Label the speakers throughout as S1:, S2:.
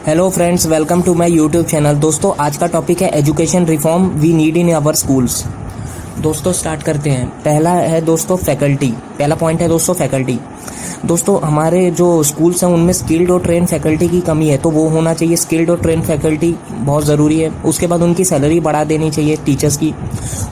S1: Hello friends, welcome to my YouTube channel. दोस्तों, आज का टॉपिक है education reform we need in our schools. दोस्तों, स्टार्ट करते हैं। पहला है दोस्तों फैकल्टी। पहला पॉइंट है दोस्तों फैकल्टी। दोस्तों, हमारे जो स्कूल्स हैं उनमें स्किल्ड और ट्रेन फैकल्टी की कमी है, तो वो होना चाहिए। स्किल्ड और ट्रेन फैकल्टी बहुत ज़रूरी है। उसके बाद उनकी सैलरी बढ़ा देनी चाहिए टीचर्स की।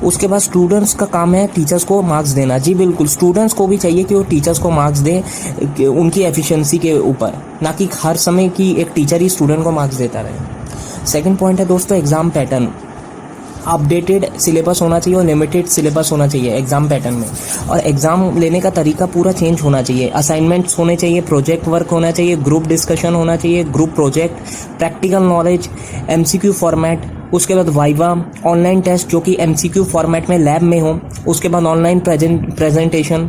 S1: उसके बाद स्टूडेंट्स का काम है टीचर्स को मार्क्स देना। जी बिल्कुल, स्टूडेंट्स को भी चाहिए कि वो टीचर्स को मार्क्स दें उनकी एफिशिएंसी के ऊपर, ना कि हर समय की एक टीचर ही स्टूडेंट को मार्क्स देता रहे। सेकंड पॉइंट है दोस्तों एग्जाम पैटर्न। अपडेटेड सिलेबस होना चाहिए और लिमिटेड सिलेबस होना चाहिए एग्जाम पैटर्न में। और एग्जाम लेने का तरीका पूरा चेंज होना चाहिए। असाइनमेंट्स होने चाहिए, प्रोजेक्ट वर्क होना चाहिए, ग्रुप डिस्कशन होना चाहिए, group project, practical knowledge, MCQ format. उसके बाद वाइवा, ऑनलाइन टेस्ट जो कि एमसीक्यू फॉर्मेट में लैब में हो। उसके बाद online presentation,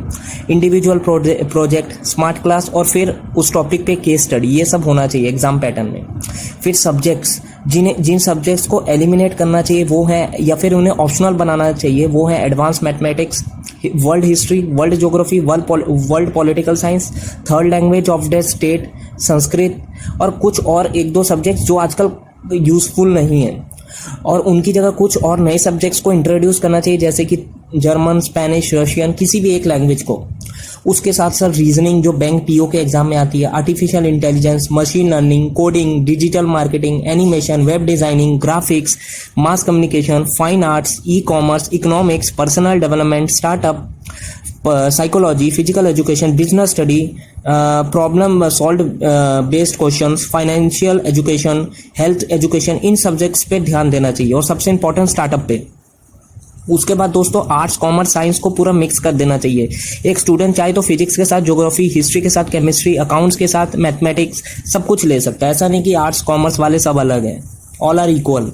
S1: individual project, smart class और फिर उस टॉपिक पे केस स्टडी। ये सब होना चाहिए एग्जाम पैटर्न में। फिर सब्जेक्ट्स, जिन सब्जेक्ट्स को एलिमिनेट करना चाहिए वो है, या फिर उन्हें ऑप्शनल बनाना चाहिए, वो है advance mathematics, world history, world geography, world political science, third language of the state, Sanskrit और कुछ और एक दो सब्जेक्ट्स जो आजकल यूजफुल नहीं है, और उनकी जगह कुछ और नए सब्जेक्ट्स को इंट्रोड्यूस करना चाहिए, जैसे कि जर्मन, स्पेनिश, रशियन, किसी भी एक लैंग्वेज को। उसके साथ साथ रीजनिंग जो बैंक पीओ के एग्जाम में आती है, artificial intelligence, machine learning, coding, digital marketing, animation, web designing, graphics, mass communication, fine arts, e commerce, economics, personal development, startup, psychology, physical education, business study, problem solve based questions, financial education, health education, इन subjects पे ध्यान देना चाहिए। और सबसे important startup पे। उसके बाद दोस्तों आर्ट्स, कॉमर्स, साइंस को पूरा मिक्स कर देना चाहिए। एक स्टूडेंट चाहे तो फिजिक्स के साथ ज्योग्राफी, हिस्ट्री के साथ केमिस्ट्री, अकाउंट्स के साथ मैथमेटिक्स, सब कुछ ले सकता है। ऐसा नहीं कि आर्ट्स कॉमर्स वाले सब अलग हैं, ऑल आर इक्वल।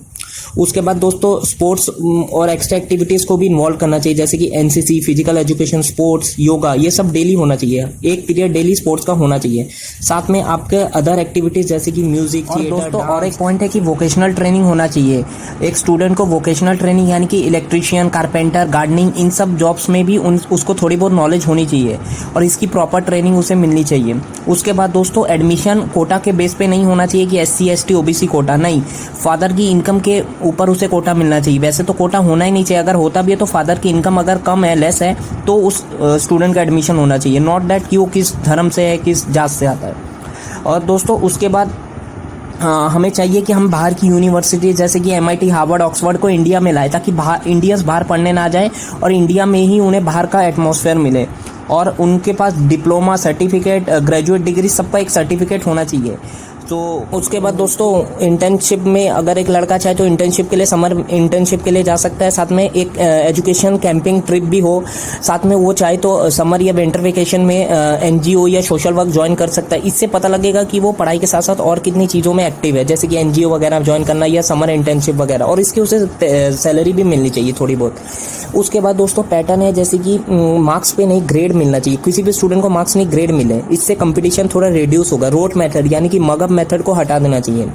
S1: उसके बाद दोस्तों स्पोर्ट्स और एक्स्ट्रा एक्टिविटीज़ को भी इन्वॉल्व करना चाहिए, जैसे कि NCC, physical education, sports, yoga, ये सब डेली होना चाहिए। एक पीरियड डेली स्पोर्ट्स का होना चाहिए। साथ में आपके अदर एक्टिविटीज़ जैसे कि म्यूजिक, और दोस्तों और एक पॉइंट है कि वोकेशनल ट्रेनिंग होना चाहिए। एक स्टूडेंट को वोकेशनल ट्रेनिंग यानी कि इलेक्ट्रीशियन, कारपेंटर, गार्डनिंग, इन सब जॉब्स में भी उसको थोड़ी बहुत नॉलेज होनी चाहिए और इसकी प्रॉपर ट्रेनिंग उसे मिलनी चाहिए। उसके बाद दोस्तों एडमिशन कोटा के बेस पे नहीं होना चाहिए कि SC ST OBC कोटा, नहीं, फादर की इनकम के ऊपर उसे कोटा मिलना चाहिए। वैसे तो कोटा होना ही नहीं चाहिए, अगर होता भी है तो फादर की इनकम अगर कम है, लेस है, तो उस स्टूडेंट का एडमिशन होना चाहिए। नॉट दैट कि वो किस धर्म से है, किस जात से आता है। और दोस्तों उसके बाद हमें चाहिए कि हम बाहर की यूनिवर्सिटी जैसे कि MIT, हार्वर्ड, ऑक्सफोर्ड को इंडिया में लाए, ताकि इंडियंस बाहर पढ़ने ना जाए और इंडिया में ही उन्हें बाहर का एटमॉस्फेयर मिले। और उनके पास डिप्लोमा, सर्टिफिकेट, ग्रेजुएट डिग्री, सबका एक सर्टिफिकेट होना चाहिए। तो उसके बाद दोस्तों इंटर्नशिप में अगर एक लड़का चाहे तो इंटर्नशिप के लिए, समर इंटर्नशिप के लिए जा सकता है। साथ में एक एजुकेशन कैंपिंग ट्रिप भी हो, साथ में वो चाहे तो समर या विंटर वेकेशन में NGO या सोशल वर्क ज्वाइन कर सकता है। इससे पता लगेगा कि वो पढ़ाई के साथ साथ और कितनी चीज़ों में एक्टिव है, जैसे कि NGO वगैरह ज्वाइन करना या समर इंटर्नशिप वगैरह, और इसकी उसे सैलरी भी मिलनी चाहिए थोड़ी बहुत। उसके बाद दोस्तों पैटर्न है, जैसे कि मार्क्स पे नहीं, ग्रेड मिलना चाहिए। किसी भी स्टूडेंट को मार्क्स नहीं, ग्रेड मिले, इससे कंपटीशन थोड़ा रिड्यूस होगा। रोट मेथड यानी कि मगअप मेथड को हटा देना चाहिए।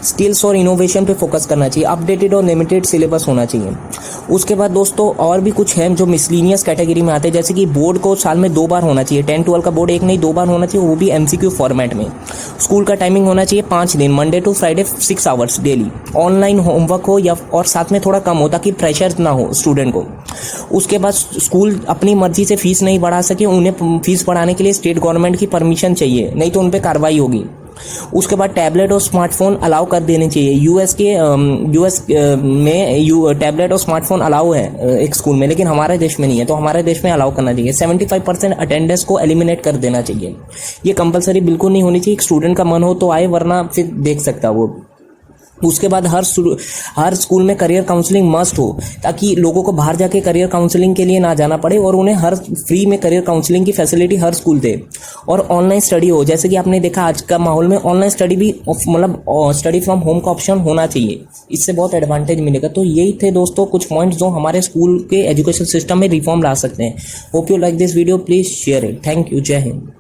S1: स्किल्स और इनोवेशन पे फोकस करना चाहिए। अपडेटेड और लिमिटेड सिलेबस होना चाहिए। उसके बाद दोस्तों और भी कुछ है जो मिसलीनियस कैटेगरी में आते हैं, जैसे कि बोर्ड को साल में 2 बार होना चाहिए। 10-12 का बोर्ड एक नहीं 2 बार होना चाहिए, वो भी MCQ फॉर्मेट में। स्कूल का टाइमिंग होना चाहिए 5 दिन, Monday to Friday 6 hours daily. Online homework हो या और साथ में थोड़ा कम हो, ताकि प्रेशर ना हो स्टूडेंट को। उसके बाद स्कूल अपनी मर्जी से फीस नहीं बढ़ा सके, उन्हें फीस बढ़ाने के लिए स्टेट गवर्नमेंट की परमिशन चाहिए, नहीं तो उन पर कार्रवाई होगी। उसके बाद टैबलेट और स्मार्टफोन अलाउ कर देने चाहिए। यूएस में टैबलेट और स्मार्टफोन अलाउ है एक स्कूल में, लेकिन हमारे देश में नहीं है, तो हमारे देश में अलाउ करना चाहिए। 75% अटेंडेंस को एलिमिनेट कर देना चाहिए। ये कंपलसरी बिल्कुल नहीं होनी चाहिए। एक स्टूडेंट का मन हो तो आए, वरना फिर देख सकता वो। उसके बाद हर स्कूल में करियर काउंसलिंग मस्ट हो, ताकि लोगों को बाहर जाके करियर काउंसलिंग के लिए ना जाना पड़े, और उन्हें हर फ्री में करियर काउंसलिंग की फैसिलिटी हर स्कूल दे। और ऑनलाइन स्टडी हो, जैसे कि आपने देखा आज का माहौल में ऑनलाइन स्टडी भी, मतलब स्टडी फ्रॉम होम का ऑप्शन होना चाहिए। इससे बहुत एडवांटेज मिलेगा। तो यही थे दोस्तों कुछ पॉइंट्स जो हमारे स्कूल के एजुकेशन सिस्टम में रिफॉर्म ला सकते हैं। Hope you like this video, please share it. Thank you, जय हिंद।